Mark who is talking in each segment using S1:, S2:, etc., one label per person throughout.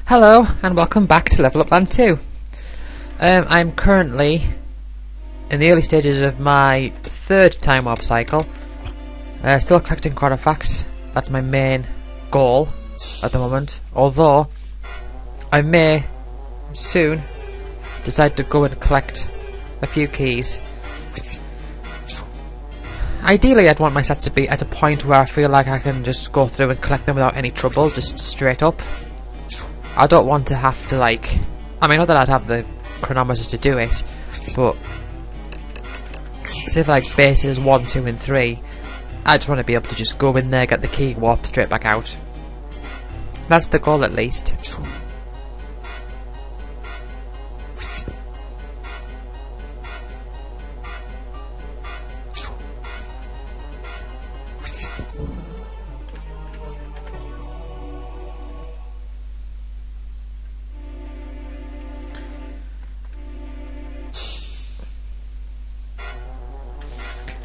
S1: Hello and welcome back to Level Up Land 2. I'm currently in the early stages of my third time warp cycle. Still collecting artifacts. That's my main goal at the moment. Although I may soon decide to go and collect a few keys. Ideally I'd want my sets to be at a point where I feel like I can just go through and collect them without any trouble, just straight up. I don't want to have to, like... I mean, not that I'd have the chronometers to do it, but... say for, like, bases 1, 2 and 3, I just want to be able to just go in there, get the key, warp straight back out. That's the goal, at least.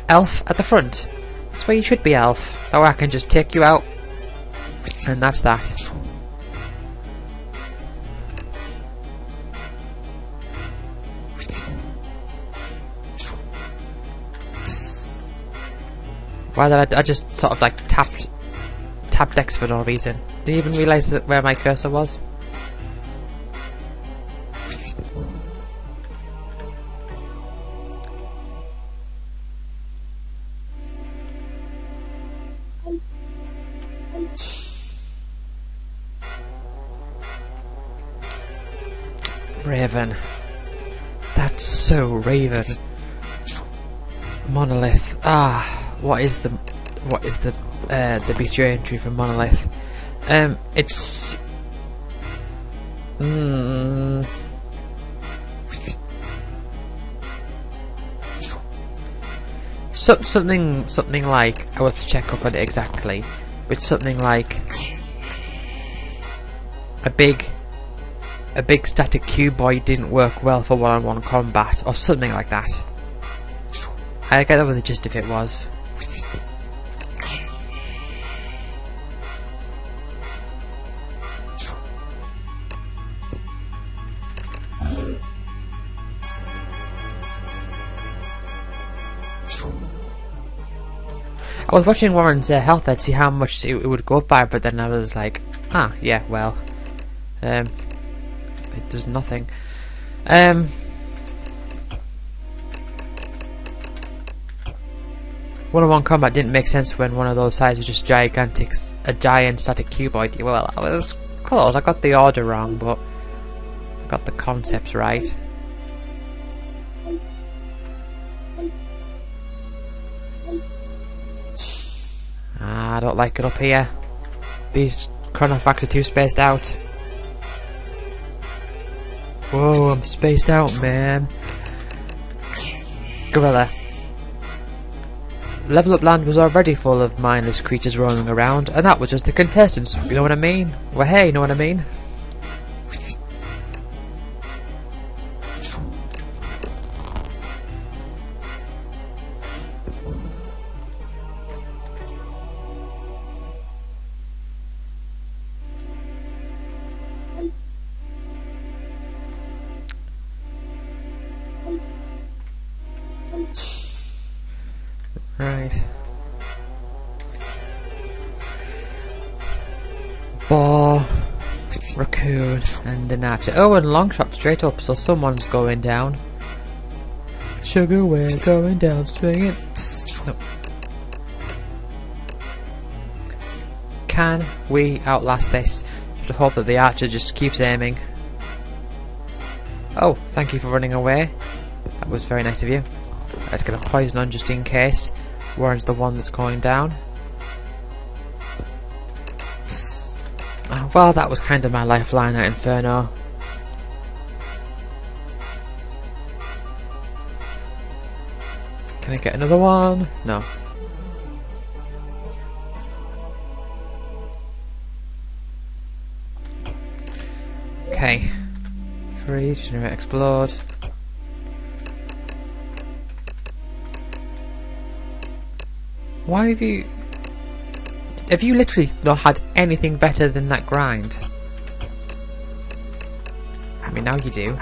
S1: Elf at the front. That's where you should be, Elf. That way I can just take you out. And that's that. Why did I just sort of like tapped X for no reason. Didn't even realise that where my cursor was. Raven. That's so Raven. Monolith. What is the bestiary entry for Monolith? It's something like, I will have to check up on it exactly, but something like a big static cuboid didn't work well for one-on-one combat, or something like that. I get that with the gist if it was. I was watching Warren's health to see how much it would go up by, but then I was like, yeah, well, it does nothing. One-on-one combat didn't make sense when one of those sides was just a giant static cuboid. Well, I was close. I got the order wrong, but I got the concepts right. I don't like it up here. These chronofacts are too spaced out. Whoa, I'm spaced out, man. Gorilla. Level Up Land was already full of mindless creatures roaming around, and that was just the contestants, you know what I mean? Well, hey, you know what I mean? Right. Boar, raccoon, and an axe. Oh, and long shot straight up, so someone's going down. Sugar, we're going down, swinging. No. Can we outlast this? Just hope that the archer just keeps aiming. Oh, thank you for running away. That was very nice of you. Let's get a poison on just in case. Warren's the one that's going down. Well, that was kind of my lifeline at Inferno. Can I get another one? No. Okay. Freeze, generate, explode. Why have you literally not had anything better than that grind? I mean, now you do.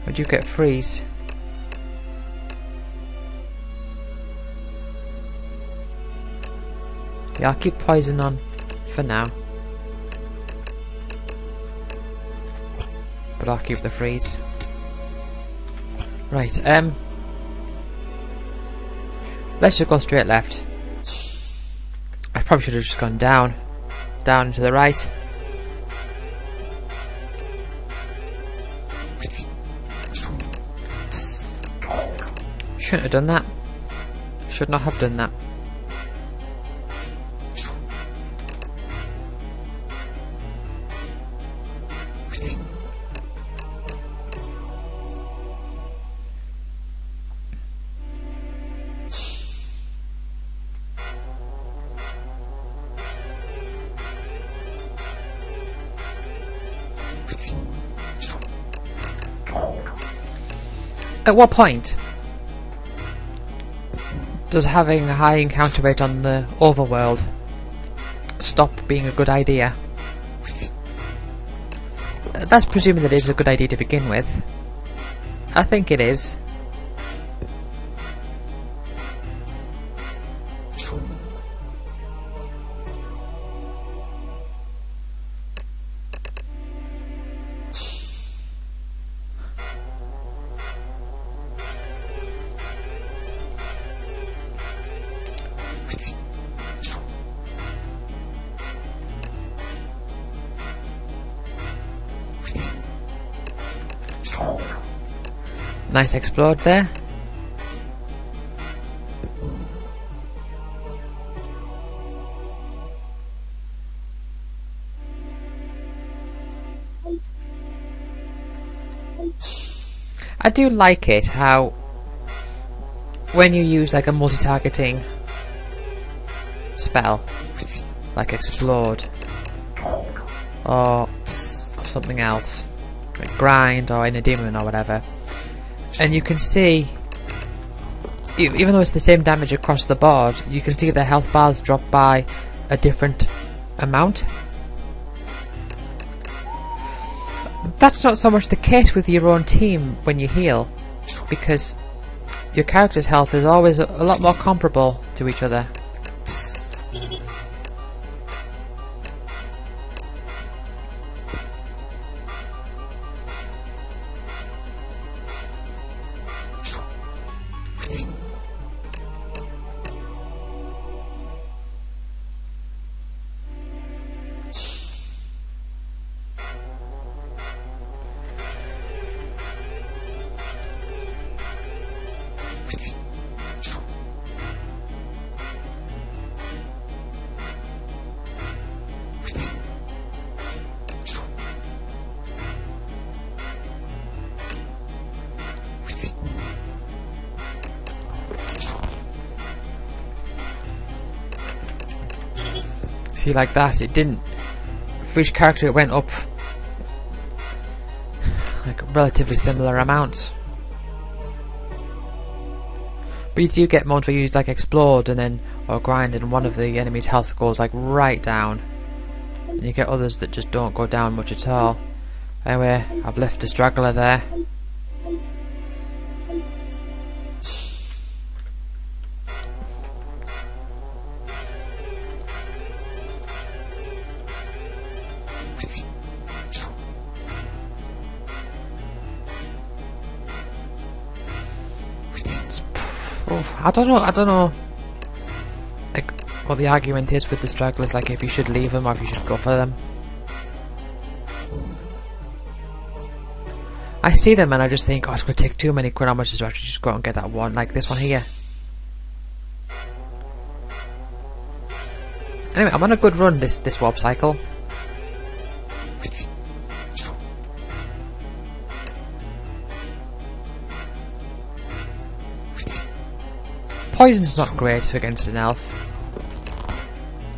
S1: Would you get freeze? Yeah, I'll keep poison on for now. But I'll keep the freeze. Right, let's just go straight left. I probably should have just gone down. Down and to the right. Shouldn't have done that. Should not have done that. At what point does having a high encounter rate on the overworld stop being a good idea? That's presuming that it is a good idea to begin with. I think it is. Nice explode there. I do like it how when you use like a multi-targeting spell like explode or something else like grind or in a demon or whatever, and you can see even though it's the same damage across the board, you can see the health bars drop by a different amount. That's not so much the case with your own team when you heal, because your character's health is always a lot more comparable to each other. See, like that, it didn't. For each character, it went up like relatively similar amounts. But you do get moments where you use like explode and then or grind, and one of the enemy's health goes like right down, and you get others that just don't go down much at all. Anyway, I've left a straggler there. I don't know like what the argument is with the stragglers, like if you should leave them or if you should go for them. I see them and I just think, oh, it's going to take too many chronometers to actually just go out and get that one, like this one here. Anyway, I'm on a good run this warp cycle. Poison's not great against an elf.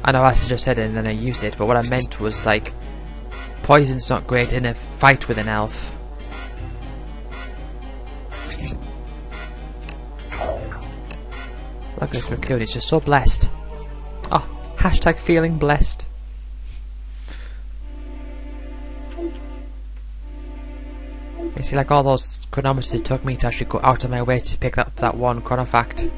S1: I know I just said it and then I used it, but what I meant was like poison's not great in a fight with an elf. Look at this raccoon, it's just so blessed. Oh, hashtag feeling blessed. You see, like all those chronometers, it took me to actually go out of my way to pick up that one chronofact.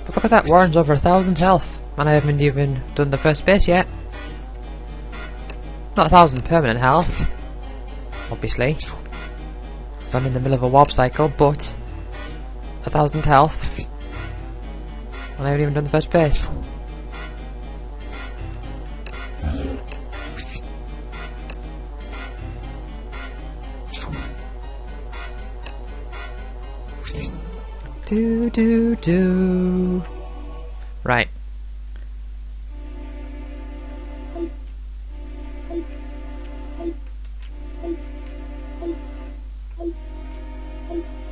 S1: But look at that, Warren's over 1,000 health, and I haven't even done the first base yet. Not 1,000 permanent health, obviously, because I'm in the middle of a warp cycle, but 1,000 health, and I haven't even done the first base. Do do do. Right.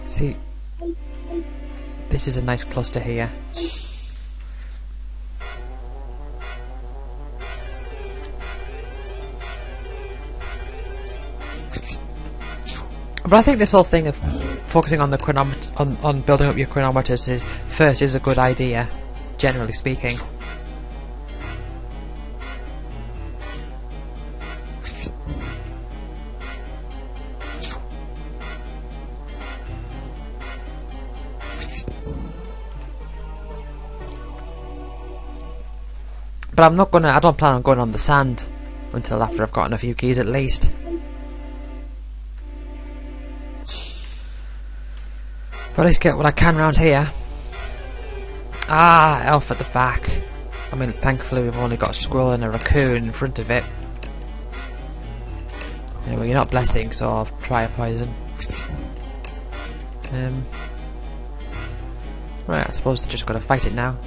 S1: See, this is a nice cluster here. But I think this whole thing of focusing on the chronometer, on building up your chronometers is a good idea, generally speaking. But I don't plan on going on the sand until after I've gotten a few keys at least. But at least get what I can round here. Ah, elf at the back. I mean, thankfully we've only got a squirrel and a raccoon in front of it. Anyway, you're not blessing, so I'll try a poison. Right, I suppose they're just gotta fight it now.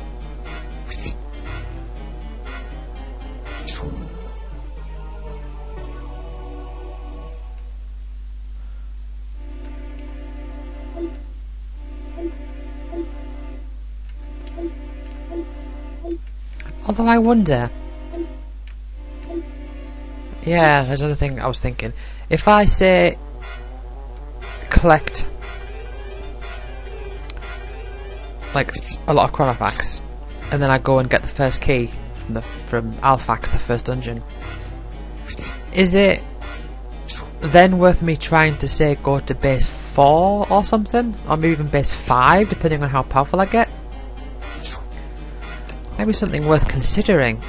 S1: Although I wonder... Yeah, there's another thing I was thinking. If I say... collect... like, a lot of chronofacts, and then I go and get the first key from Alphax, the first dungeon, is it then worth me trying to say go to base 4 or something? Or maybe even base 5, depending on how powerful I get? Maybe something worth considering.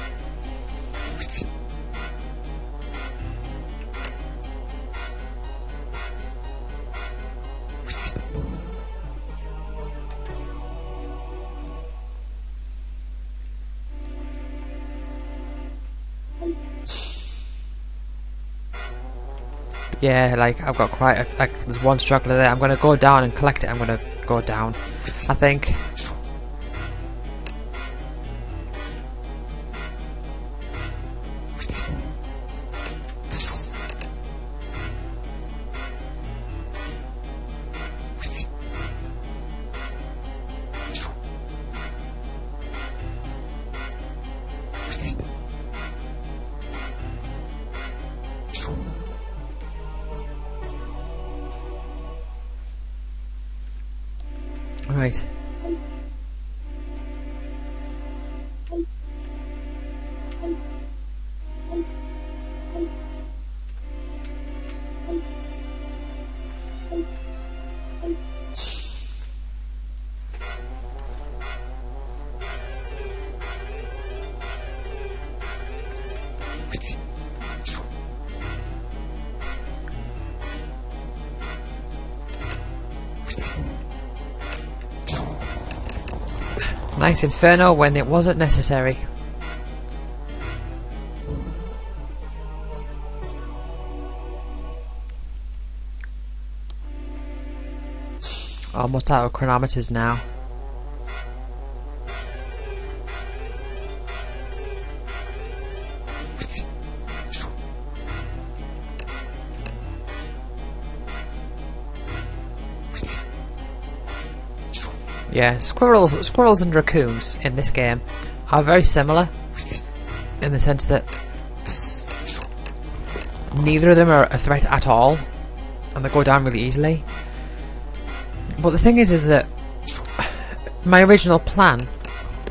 S1: Yeah, like I've got quite a, like there's one straggler there. I'm gonna go down and collect it. I'm gonna go down, I think. Right. Nice inferno when it wasn't necessary. Almost out of chronometers now. Yeah, squirrels and raccoons in this game are very similar in the sense that neither of them are a threat at all, and they go down really easily. But the thing is that my original plan,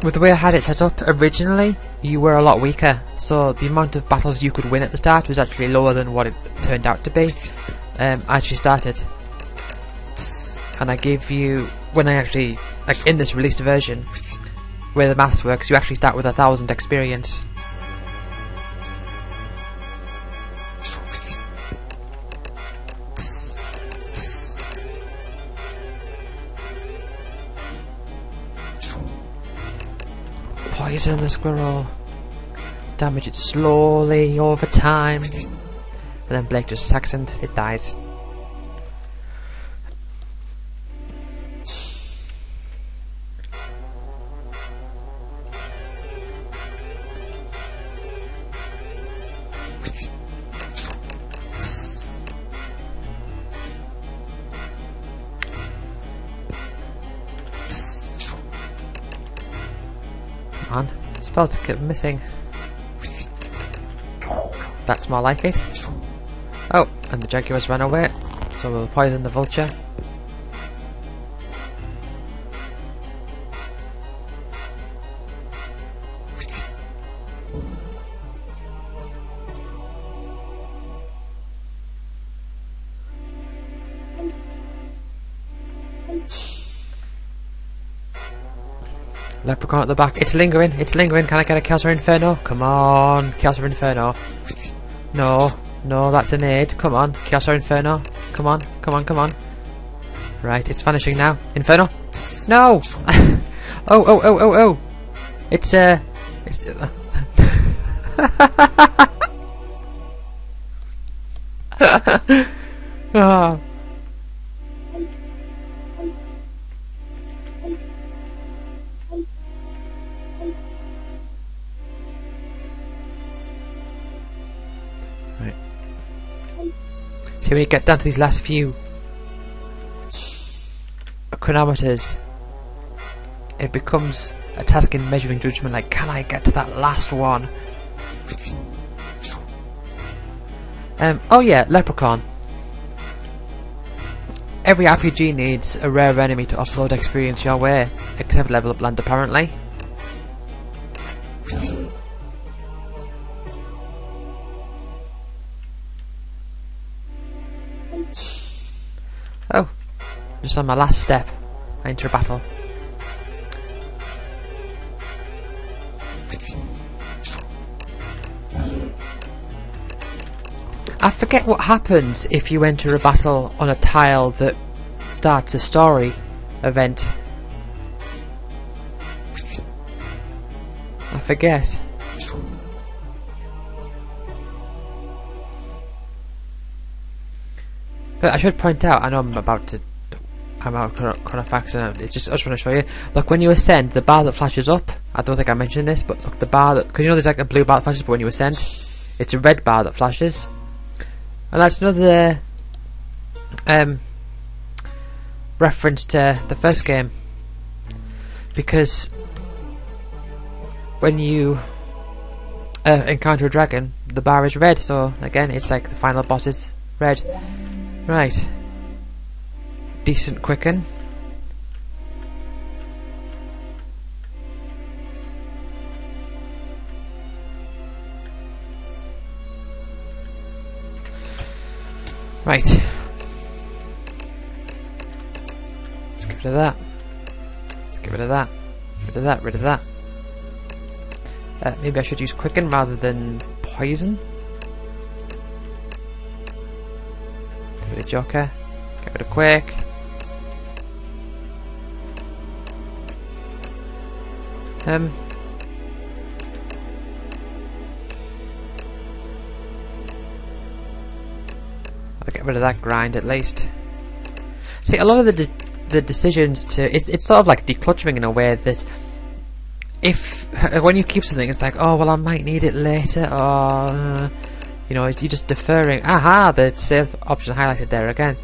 S1: with the way I had it set up originally, you were a lot weaker, so the amount of battles you could win at the start was actually lower than what it turned out to be. I actually started, and I gave you, when I actually, like in this released version, where the maths works, you actually start with 1,000 experience. Poison the squirrel. Damage it slowly over time. And then Blake just attacks and it dies. Man, spells keep missing. That's more like it. Oh, and the jaguars ran away, so we'll poison the vulture. Leprechaun at the back. It's lingering. It's lingering. Can I get a Chaos or Inferno? Come on, Chaos or Inferno. No, no, that's an aid. Come on, Chaos or Inferno. Come on, come on, come on. Right, it's vanishing now. Inferno. No. Oh, oh, oh, oh, oh. It's Ah. Right. See, when you get down to these last few chronometers, it becomes a task in measuring judgment, like, can I get to that last one? Oh yeah, Leprechaun. Every RPG needs a rare enemy to offload experience your way, except Level Up Land apparently. Oh, just on my last step, I enter a battle. I forget what happens if you enter a battle on a tile that starts a story event. I forget. But I should point out, I know I'm out of Chronofax, and I just want to show you. Look, when you ascend, the bar that flashes up, I don't think I mentioned this, but look, the bar that, because you know there's like a blue bar that flashes, but when you ascend, it's a red bar that flashes. And that's another reference to the first game, because when you encounter a dragon, the bar is red, so again it's like the final boss is red. Right, decent quicken. Right, let's get rid of that. Let's get rid of that. Rid of that. Rid of that. Maybe I should use quicken rather than poison. Get rid of Joker. Get rid of Quake. I'll get rid of that grind at least. See, a lot of the decisions to it's sort of like decluttering in a way that if when you keep something, it's like, oh well, I might need it later, or you know, you're just deferring. Aha, the save option highlighted there again.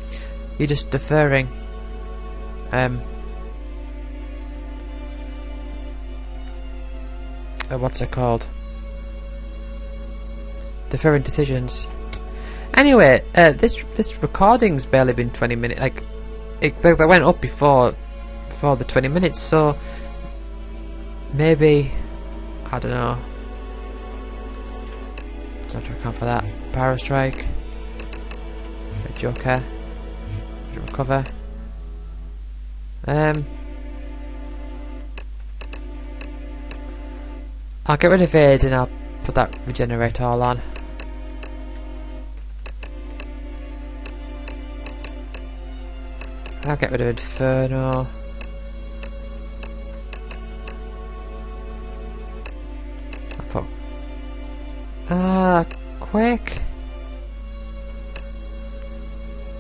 S1: You're just deferring. What's it called? Deferring decisions. Anyway, this recording's barely been 20 minutes. Like, they went up before the 20 minutes, so maybe, I don't know. Don't have to account for that. Pyro Strike. Joker. Recover. I'll get rid of Aid and I'll put that Regenerate all on. I'll get rid of Inferno. I'll put Quake.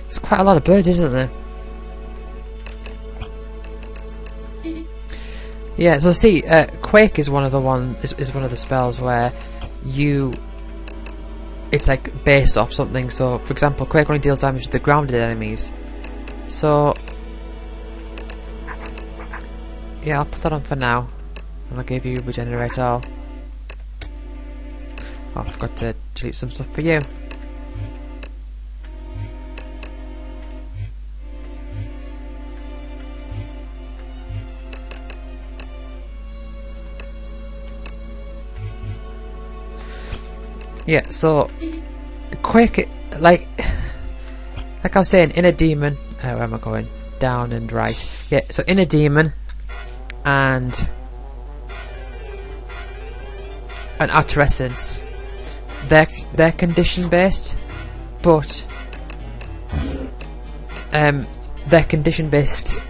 S1: There's quite a lot of birds, isn't there? Yeah, so see, Quake is one of the spells where it's like based off something. So, for example, Quake only deals damage to the grounded enemies. So, yeah, I'll put that on for now, and I'll give you Regenerate all. Oh, I forgot to delete some stuff for you. Yeah, so Quake, like I was saying, Inner Demon. Where am I going? Down and right. Yeah, so Inner Demon and Outer Essence, they're condition based, but they're condition based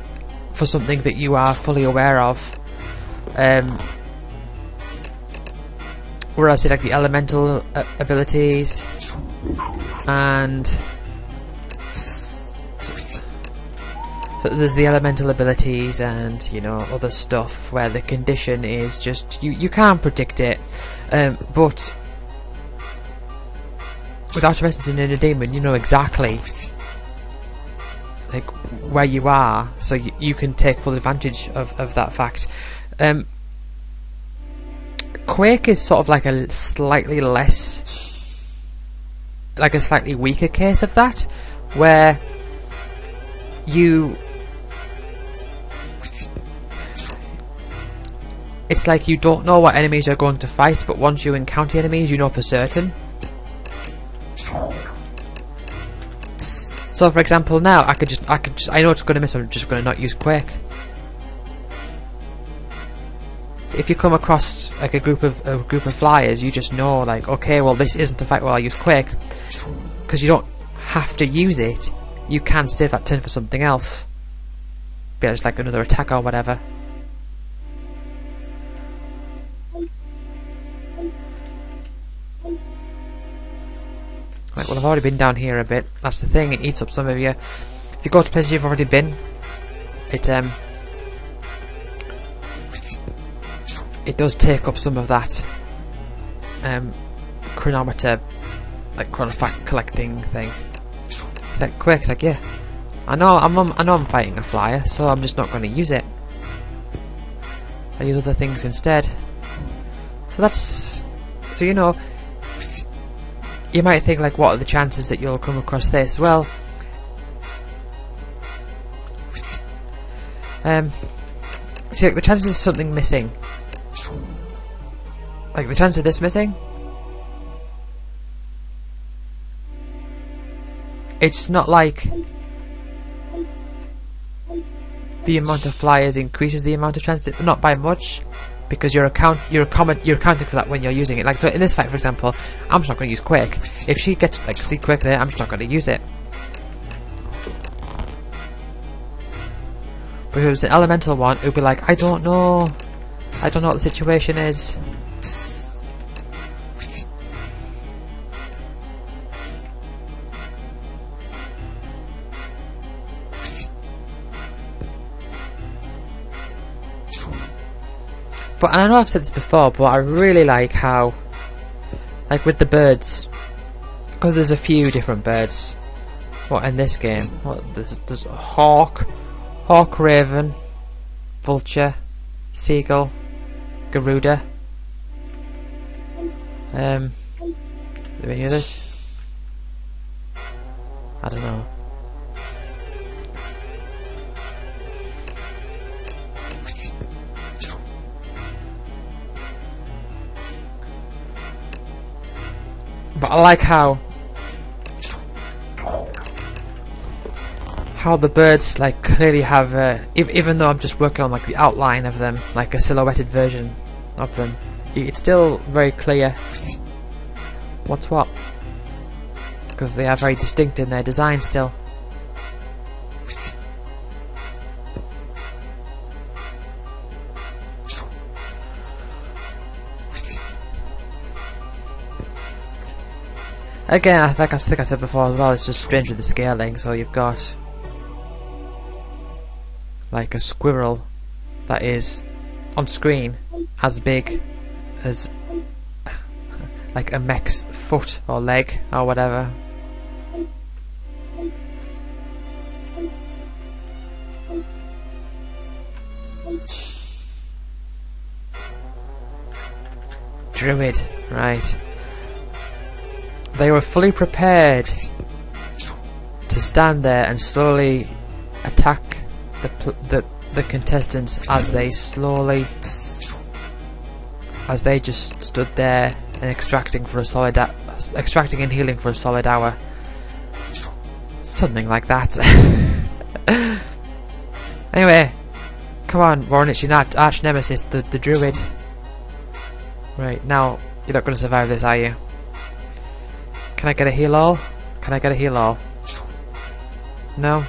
S1: for something that you are fully aware of. Whereas, say, like the elemental abilities and so there's the elemental abilities and, you know, other stuff where the condition is just you can't predict it, but with Outer Essence and Inner Demon, you know exactly like where you are, so you can take full advantage of that fact. Quake is sort of like a slightly weaker case of that, where it's like you don't know what enemies you're going to fight, but once you encounter enemies, you know for certain. So, for example, now I know it's going to miss, so I'm just going to not use Quake. If you come across like a group of flyers, you just know, like, okay, well, this isn't a fight where I'll use Quake, because you don't have to use it. You can save that turn for something else, be it just like another attack or whatever. Like, well, I've already been down here a bit. That's the thing; it eats up some of you. If you go to places you've already been, it does take up some of that chronometer, like chronofact collecting thing. It's like Quake, it's like, yeah, I know I'm fighting a flyer, so I'm just not going to use it. I use other things instead. So you know, you might think, like, what are the chances that you'll come across this? Well, see, like, the chances of something missing. Like, the chance of this missing, it's not like the amount of flyers increases the amount of chances, not by much, because you're accounting for that when you're using it. Like, so in this fight, for example, I'm just not going to use Quake. If she gets, like, see Quake there, I'm just not going to use it. But if it was an elemental one, it would be like, I don't know what the situation is. But, and I know I've said this before, but I really like how, like with the birds, because there's a few different birds. What in this game? What, there's hawk, raven, vulture, seagull, Garuda. Are there any others? I don't know. But I like how the birds like clearly have even though I'm just working on like the outline of them, like a silhouetted version of them, it's still very clear what's what, because they are very distinct in their design still. Again, I think I said before as well, it's just strange with the scaling. So you've got like a squirrel that is on screen as big as like a mech's foot or leg or whatever. Druid, right. They were fully prepared to stand there and slowly attack the contestants as they just stood there and extracting and healing for a solid hour. Something like that. Anyway, come on, Warren, it's your arch nemesis, the druid. Right, now you're not going to survive this, are you? Can I get a heal all? Can I get a heal all? No?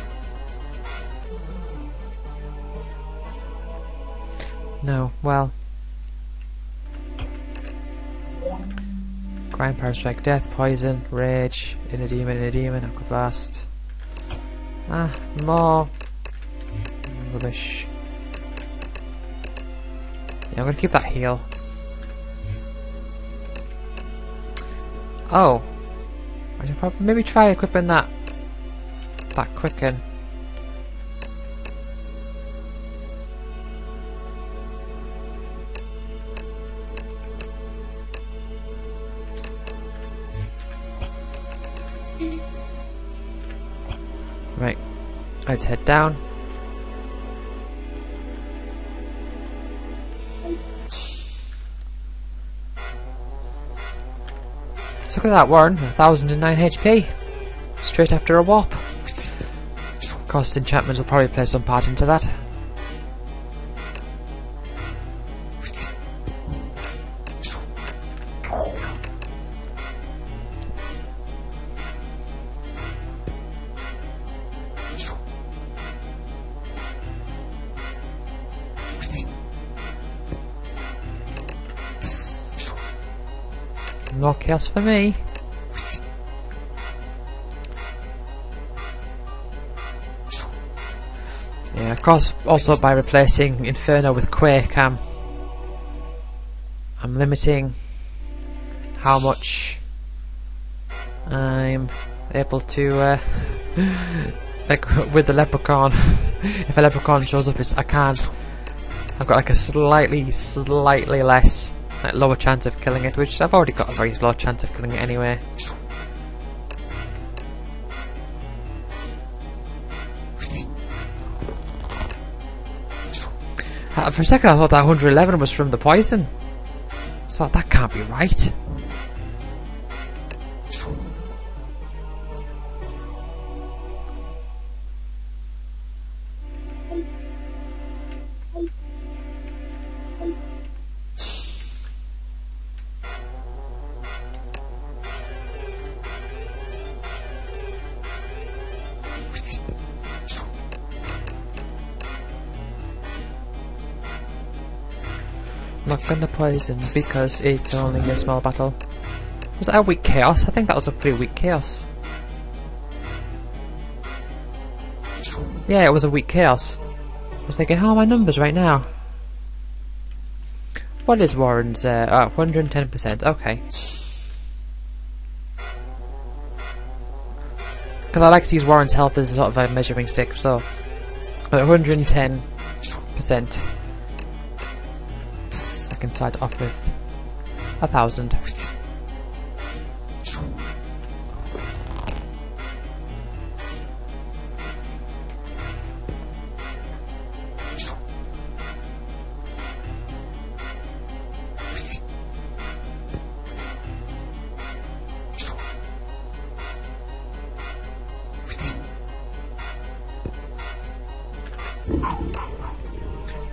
S1: No, well. Grind, Power Strike, Death, Poison, Rage, Inner Demon, Aqua Blast. Ah, more rubbish. Yeah, I'm gonna keep that heal. Oh. I should probably maybe try equipping that quicken. Right, let's head down. Look at that, Warren, 1009 HP. Straight after a warp. Of course, enchantments will probably play some part into that. No chaos for me. Yeah, of course, also by replacing Inferno with Quake, I'm limiting how much I'm able to like with the leprechaun. If a leprechaun shows up, I can't. I've got like a slightly less, like, lower chance of killing it, which I've already got a very low chance of killing it anyway. For a second I thought that 111 was from the poison. So that can't be right. Not gonna poison because it's only a small battle. Was that a weak chaos? I think that was a pretty weak chaos. Yeah, it was a weak chaos. I was thinking, how are my numbers right now? What is Warren's? 110%. Okay. Because I like to use Warren's health as a sort of a measuring stick. So, at 110%. I can start off with 1,000.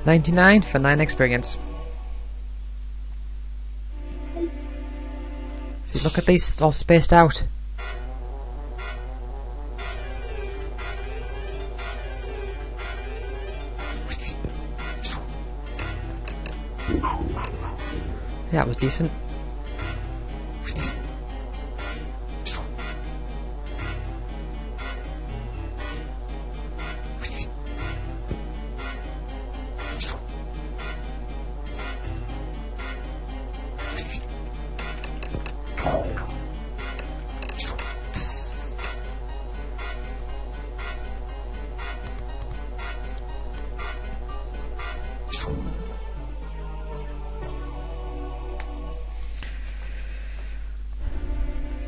S1: 99 for 9 experience. See, look at these all spaced out. Yeah, that was decent.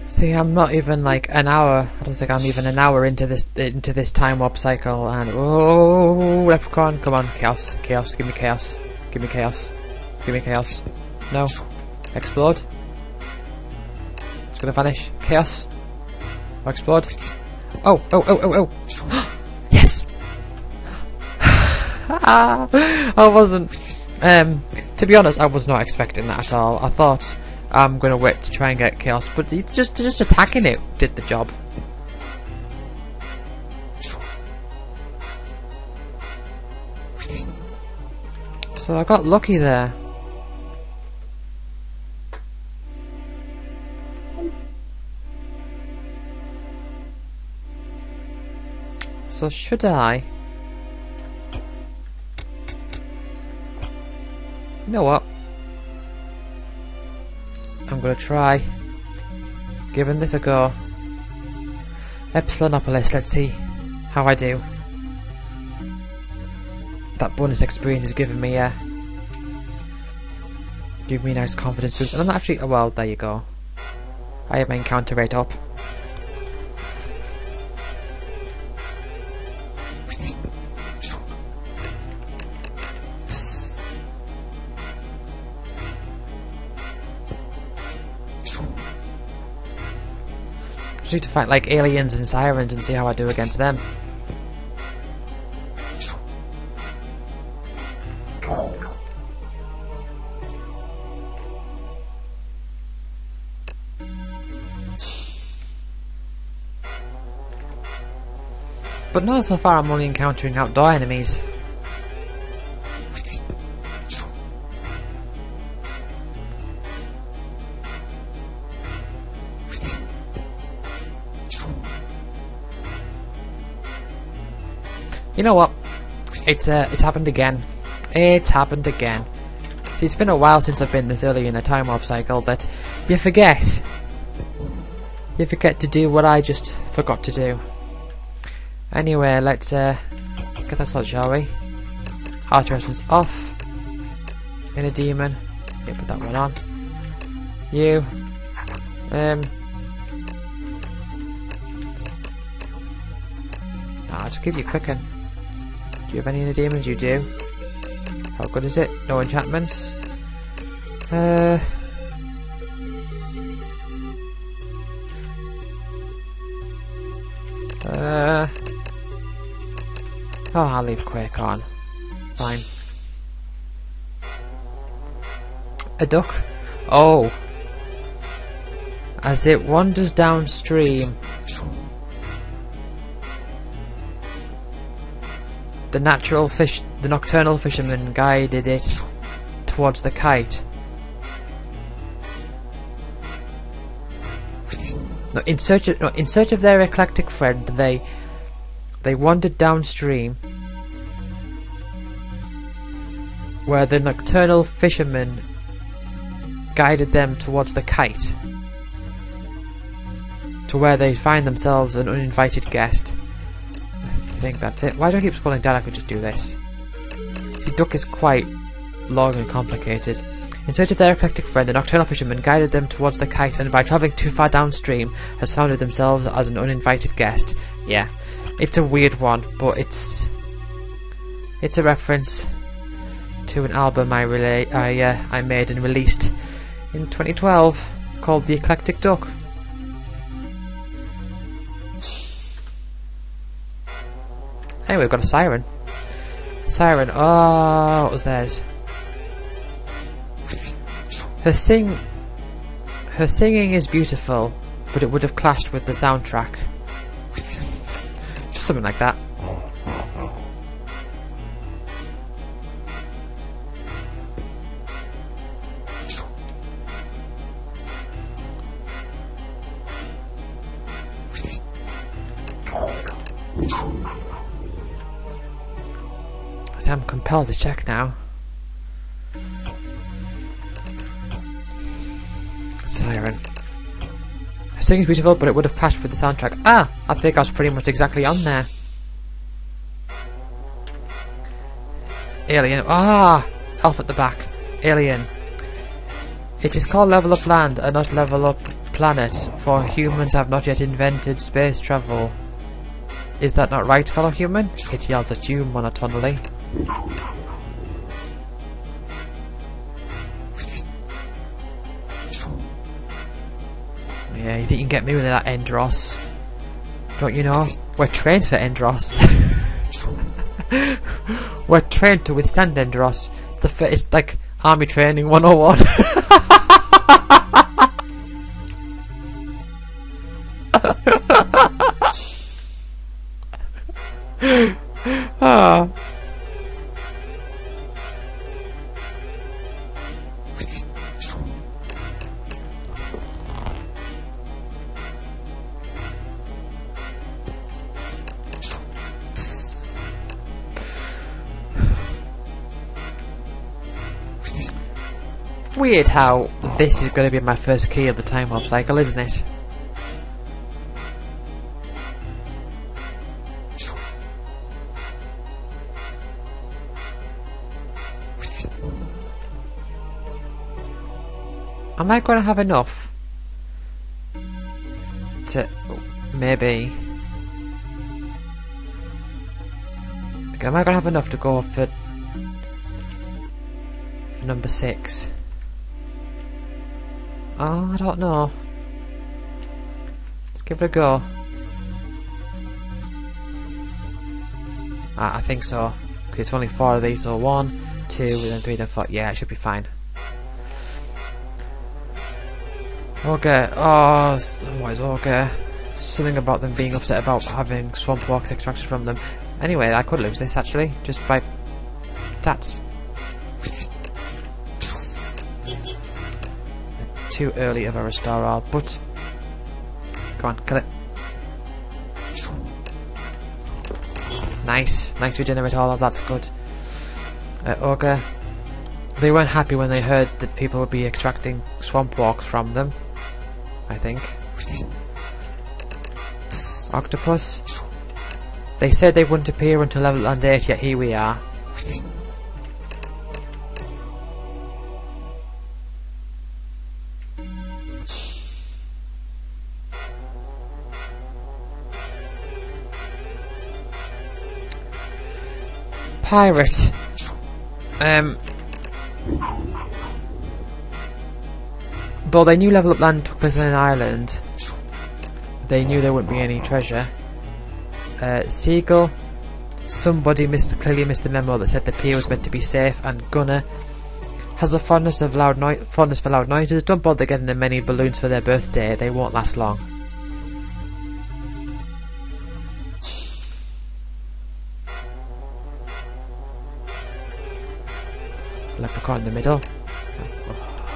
S1: See, I'm not even like an hour. I don't think I'm even an hour into this time warp cycle. And oh, Leprechaun, come on, chaos, chaos, give me chaos, give me chaos, give me chaos. No, explode. It's gonna vanish. Chaos. Or explode. Oh, oh, oh, oh, oh. Yes. I wasn't. To be honest, I was not expecting that at all. I thought I'm gonna wait to try and get chaos, but just attacking it did the job. So I got lucky there. So should I? You know what? I'm gonna try giving this a go. Epsilonopolis, let's see how I do. That bonus experience is giving me a nice confidence boost, and I'm actually well. There you go. I have my encounter rate up. Just need to fight like aliens and sirens and see how I do against them. But no, so far I'm only encountering outdoor enemies. You know what? It's happened again. It's happened again. See, it's been a while since I've been this early in a time warp cycle that you forget. You forget to do what I just forgot to do. Anyway, let's get that sorted, shall we? Heart Essence off. Inner Demon. Yeah, put that one on. You. I'll just give you quicken. Do you have any inner demons? You do. How good is it? No enchantments. Oh, I'll leave Quake on. Fine. A duck? Oh. As it wanders downstream, the nocturnal fisherman guided it towards the kite. No, in search of their eclectic friend, they wandered downstream, where the nocturnal fisherman guided them towards the kite, to where they find themselves an uninvited guest. I think that's it. Why do I keep scrolling down? I could just do this. See, duck is quite long and complicated. In search of their eclectic friend, the nocturnal fisherman guided them towards the kite, and by travelling too far downstream, has found themselves as an uninvited guest. Yeah, it's a weird one, but it's a reference to an album I made and released in 2012 called The Eclectic Duck. Anyway, we've got a siren. Siren. Oh, what was theirs? Her singing is beautiful, but it would have clashed with the soundtrack. Just something like that. So I'm compelled to check now. Siren. Her singing is beautiful, but it would have clashed with the soundtrack. Ah! I think I was pretty much exactly on there. Alien. Ah! Elf at the back. Alien. It is called Level Up Land and not Level Up Planet, for humans have not yet invented space travel. Is that not right, fellow human? It yells at you monotonely. Yeah, you think you can get me with that, Endros? Don't you know? We're trained for Endros. We're trained to withstand Endros. It's like army training 101. Ah. Weird how this is going to be my first key of the time warp cycle, isn't it? Am I going to have enough to maybe? Am I going to have enough to go for number 6? Oh, I don't know. Let's give it a go. I think so. Because it's only 4 of these, so 1, 2, then 3, then 4. Yeah, it should be fine. Okay. Oh, what is okay? Something about them being upset about having swamp walks extracted from them. Anyway, I could lose this actually, just by stats. Too early of a restore all, but come on, kill it. Nice, nice regenerate all of that's good. Okay. They weren't happy when they heard that people would be extracting swamp walks from them, I think. Octopus. They said they wouldn't appear until level land 8, yet here we are. Pirate. Though they knew Level Up Land took place on an island, they knew there wouldn't be any treasure. Seagull. Somebody clearly missed the memo that said the pier was meant to be safe, and Gunner has a fondness for loud noises. Don't bother getting them many balloons for their birthday, they won't last long. Leprechaun in the middle.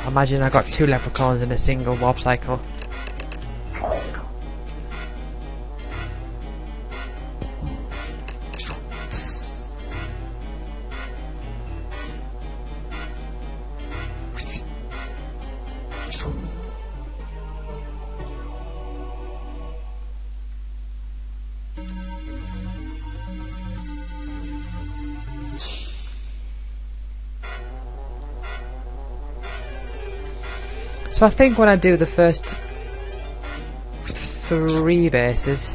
S1: Imagine I got 2 leprechauns in a single warp cycle. So I think when I do the first 3 bases,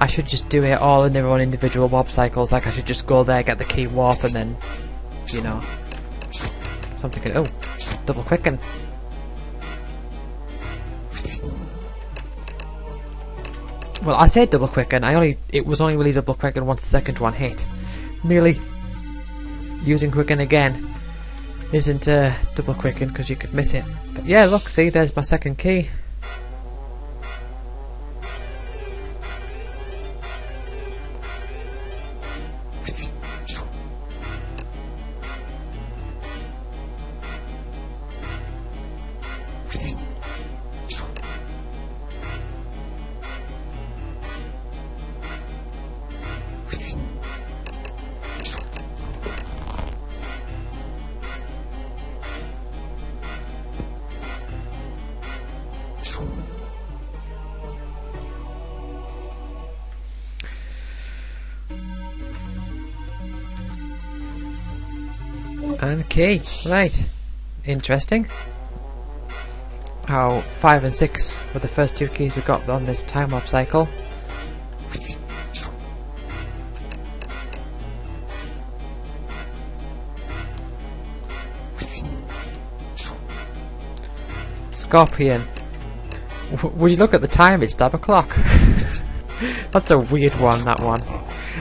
S1: I should just do it all in their own individual warp cycles. Like I should just go there, get the key warp, and then, you know, something can. Oh, double quicken. Well, I said double quicken. It was only really double quicken once the second one hit. Merely using quicken again isn't double quicken because you could miss it. But yeah, look, see, there's my second key. And key, right. Interesting. How 5 and 6 were the first two keys we got on this time warp cycle. Scorpion. Would you look at the time? It's stab o'clock. That's a weird one, that one.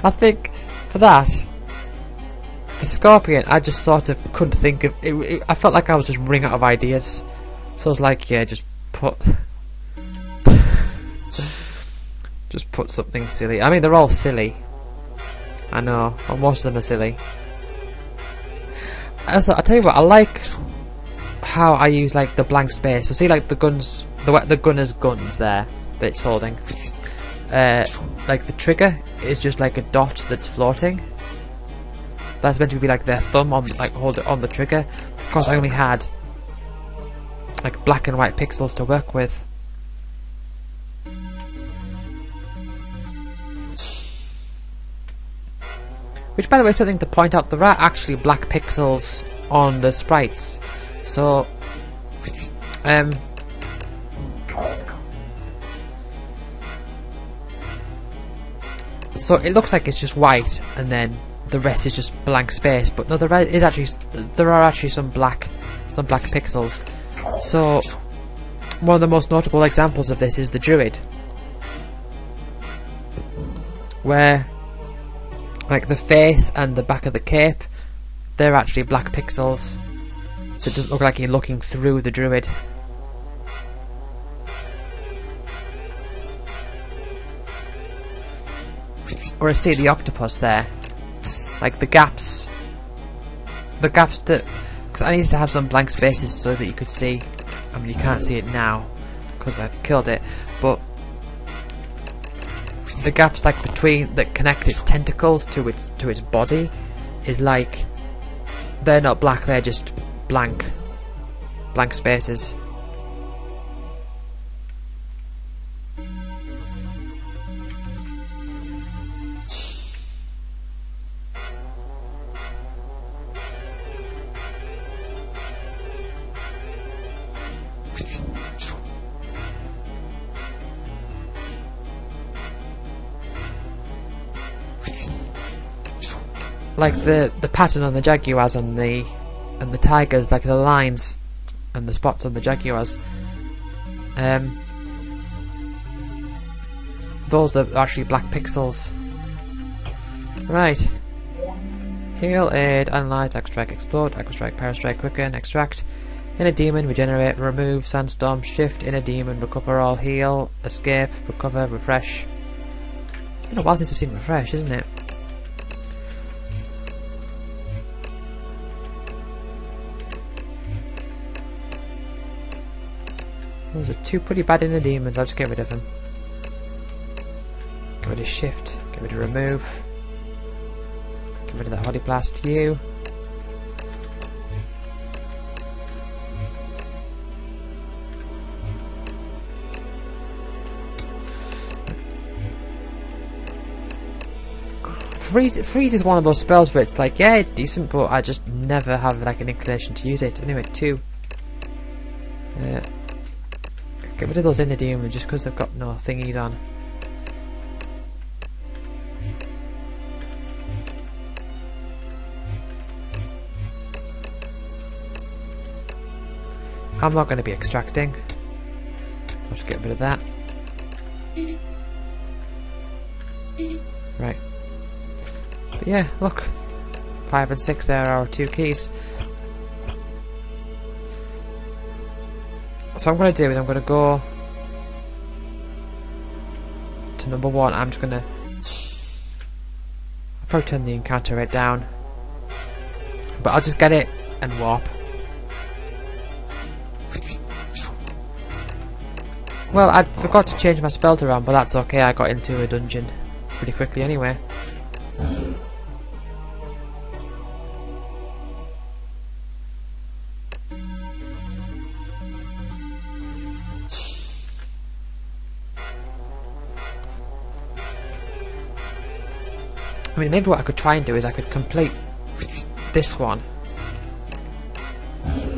S1: I think for that, the Scorpion, I just sort of couldn't think of it. I felt like I was just running out of ideas, so I was like, yeah, just put something silly. I mean, they're all silly. I know, well, most of them are silly. Also, I tell you what, I like how I use like the blank space. So see, like the guns, the gunner's guns there that it's holding. Like the trigger is just like a dot that's floating. That's meant to be like their thumb on, like, hold it on the trigger. Of course, I only had like black and white pixels to work with. Which, by the way, is something to point out. There are actually black pixels on the sprites. So, so it looks like it's just white, and then the rest is just blank space, but no, there are actually some black pixels. So one of the most notable examples of this is the Druid, where like the face and the back of the cape, they're actually black pixels, so it doesn't look like you're looking through the Druid. Or I see the octopus there. Like the gaps that, because I needed to have some blank spaces so that you could see. I mean, you can't see it now because I've killed it, but the gaps like between that connect its tentacles to its body is like, they're not black, they're just blank spaces. Like the pattern on the Jaguars and the Tigers, like the lines and the spots on the Jaguars, those are actually black pixels. Right. Heal, aid, analyze, extract, explode, extract, parastrike, quicken, extract. Inner demon, regenerate, remove, sandstorm, shift, inner demon, recover all, heal, escape, recover, refresh. It's been a while since I've seen refresh, isn't it? Those are two pretty bad inner demons. I'll just get rid of them. Get rid of shift, get rid of remove, get rid of the Holy Blast, you. Freeze is one of those spells where it's like, yeah, it's decent, but I just never have like an inclination to use it. Anyway, 2. Get rid of those inner demons just because they've got no thingies on. I'm not going to be extracting. I'll just get rid of that. Right. But yeah, look. 5 and 6 there are our 2 keys. So what I'm going to do is I'm going to go to number 1. I'm just going to... I'll probably turn the encounter rate down. But I'll just get it and warp. Well, I forgot to change my spells around, but that's okay. I got into a dungeon pretty quickly anyway. I mean, maybe what I could try and do is I could complete this one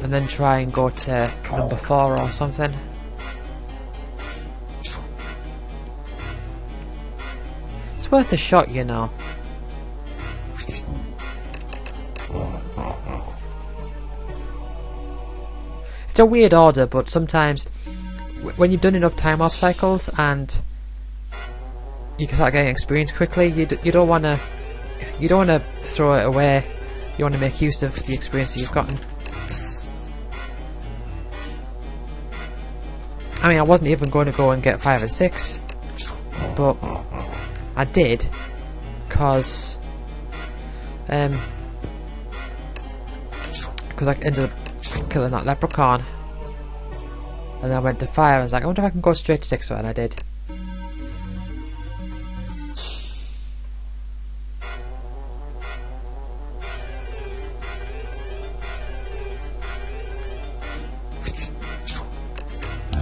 S1: and then try and go to number 4 or something. It's worth a shot, you know. It's a weird order, but sometimes when you've done enough time off cycles and you can start getting experience quickly, you don't want to throw it away. You want to make use of the experience that you've gotten. I mean, I wasn't even going to go and get 5 and 6, but I did, because I ended up killing that leprechaun, and then I went to 5. I was like, I wonder if I can go straight to 6, and I did.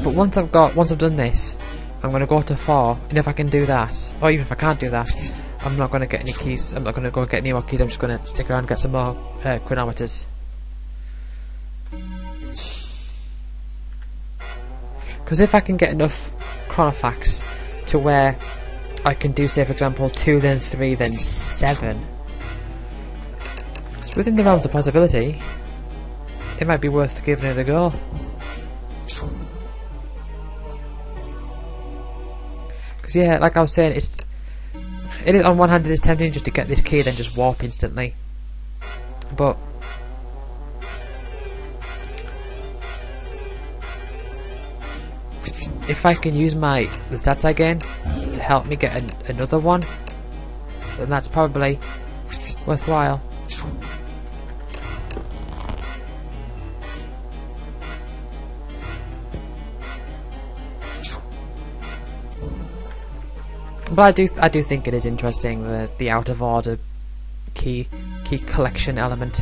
S1: But once I've done this, I'm going to go to 4, and if I can do that, or even if I can't do that, I'm not going to get any keys. I'm not going to go get any more keys. I'm just going to stick around and get some more chronometers. Because if I can get enough chronofacts to where I can do, say for example, 2, then 3, then 7, it's within the realms of possibility. It might be worth giving it a go. Because yeah, like I was saying, it is, on one hand it is tempting just to get this key then just warp instantly, but if I can use the stats I gain to help me get another one, then that's probably worthwhile. But I do think it is interesting, the out of order key collection element.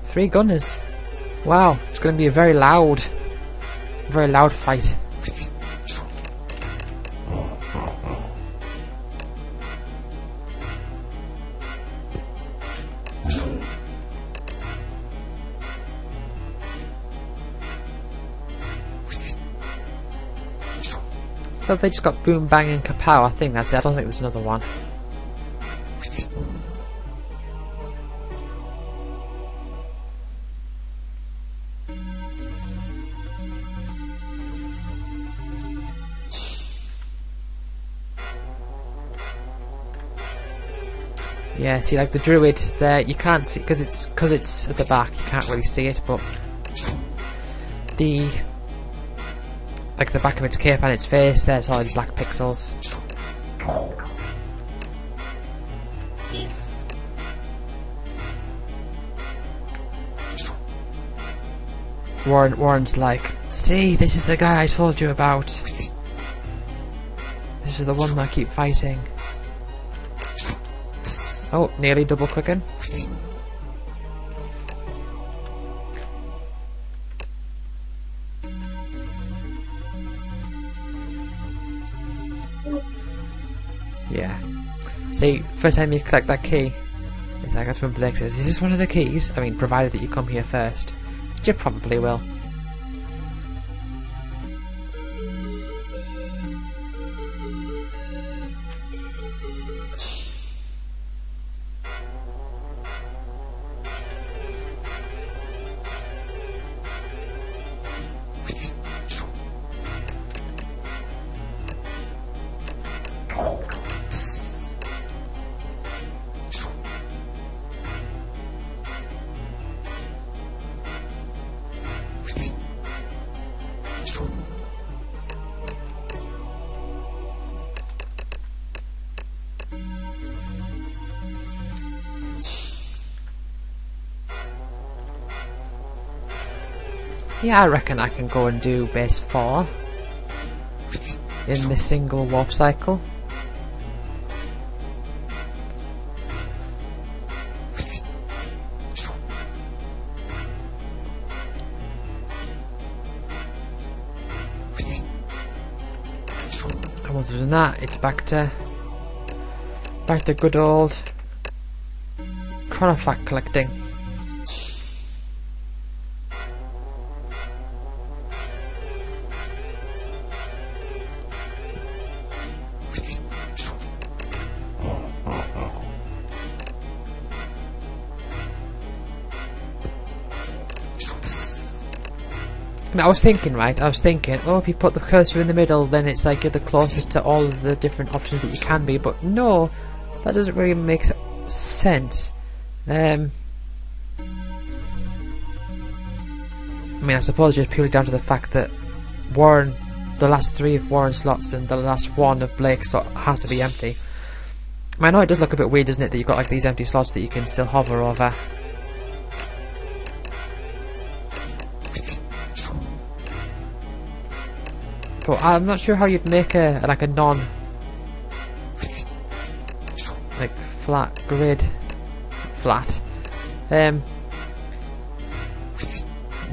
S1: Three gunners. Wow, it's going to be a very loud fight. So they just got boom, bang, and kapow. I think that's it. I don't think there's another one. Yeah, see, like the druid there, you can't see because it's at the back. You can't really see it, but the back of its cape and its face, there's all these black pixels. Warren's like, see, this is the guy I told you about. This is the one that I keep fighting. Oh, nearly double quicken. Yeah. See, first time you collect that key, it's like that's when Blake says, "Is this one of the keys?" I mean, provided that you come here first, which you probably will. Yeah, I reckon I can go and do base 4 in the single warp cycle. And once I've done that, it's back to good old chronofact collecting. I was thinking, oh, if you put the cursor in the middle, then it's like you're the closest to all of the different options that you can be, but no, that doesn't really make sense. I mean, I suppose just purely down to the fact that Warren, the last 3 of Warren's slots and the last 1 of Blake's slot has to be empty. I mean, I know it does look a bit weird, doesn't it, that you've got like these empty slots that you can still hover over. But I'm not sure how you'd make a non like flat grid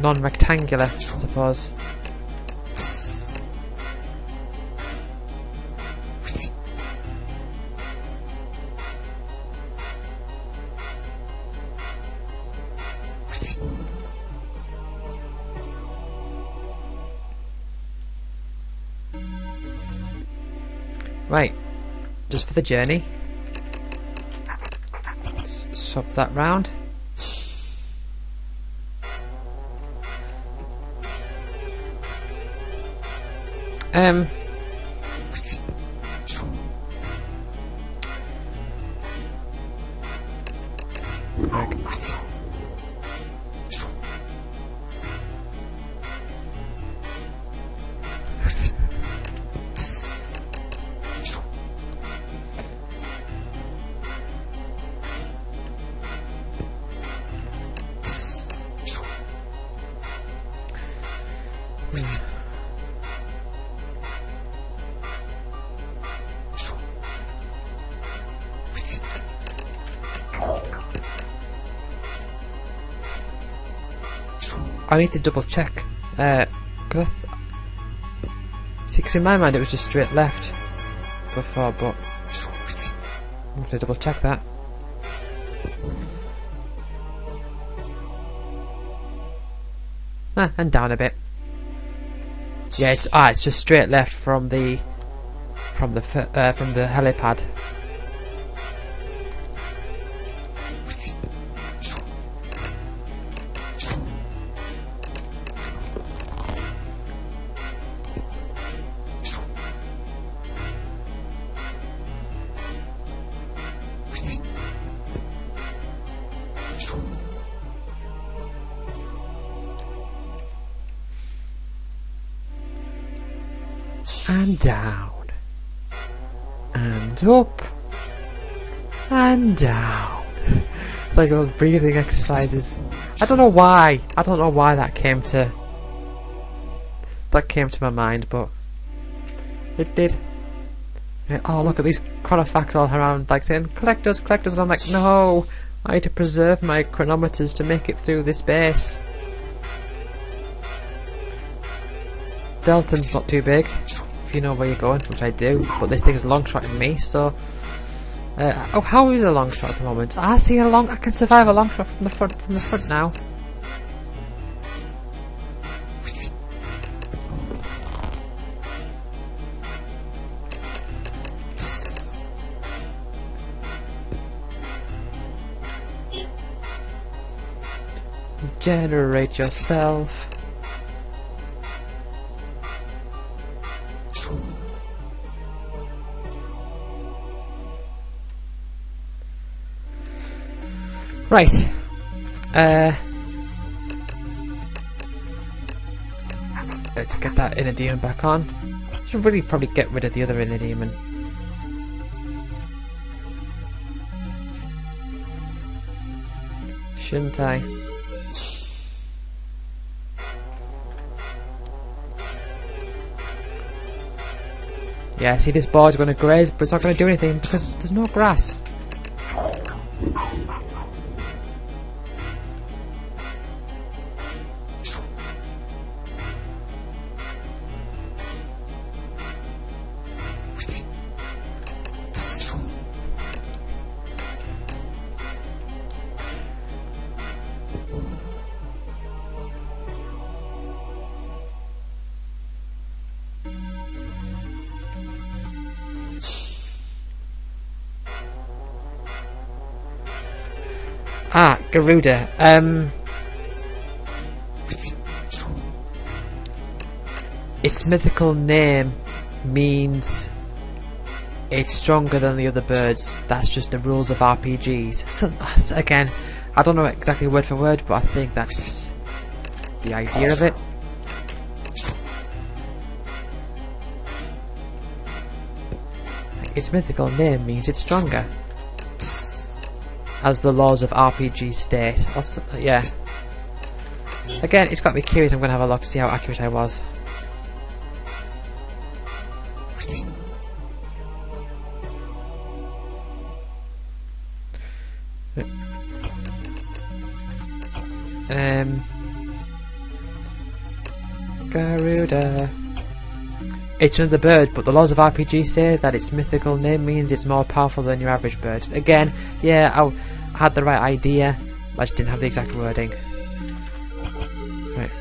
S1: non-rectangular, I suppose. Right, just for the journey, let's swap that round. I need to double check, because in my mind it was just straight left before, but I have to double check that. And down a bit. Yeah, it's just straight left from the helipad. And down, and up, and down. It's like little breathing exercises. I don't know why that came to my mind, but it did. Oh, look at these chronofacts all around, like saying, collect us, and I'm like, no, I need to preserve my chronometers to make it through this base. Delton's not too big, if you know where you're going, which I do, but this thing's long shotting me, so Oh, how is a long shot at the moment? I see a long. I can survive a long shot from the front. From the front now. Generate yourself. Right. Let's get that inner demon back on. Should really probably get rid of the other inner demon. Shouldn't I? Yeah, see, this board's going to graze, but it's not going to do anything because there's no grass. Ah, Garuda. Its mythical name means it's stronger than the other birds. That's just the rules of RPGs. So, again, I don't know exactly word for word, but I think that's the idea of it. Its mythical name means it's stronger, as the laws of RPG state. Also, yeah. Again, it's got me curious. I'm going to have a look to see how accurate I was. Garuda. It's another bird, but the laws of RPG say that its mythical name means it's more powerful than your average bird. Again, yeah, I had the right idea, but I just didn't have the exact wording. Right.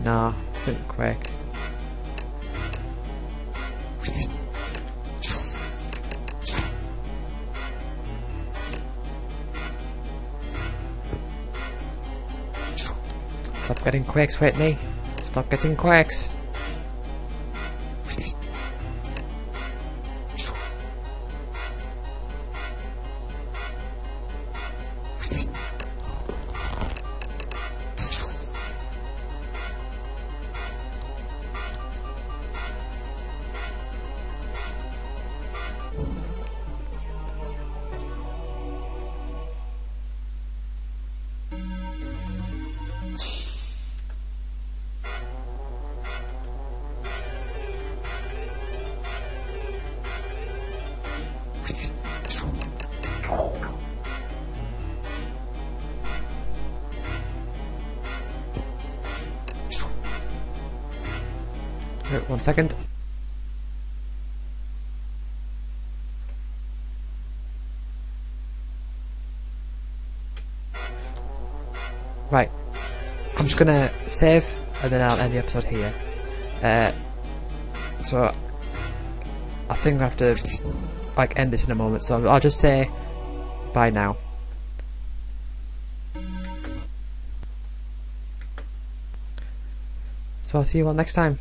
S1: No, couldn't quick. Stop getting quakes, Whitney. Stop getting quakes. Wait 1 second. Right. I'm just gonna save and then I'll end the episode here. So I think I have to like end this in a moment, so I'll just say bye now. So I'll see you all next time.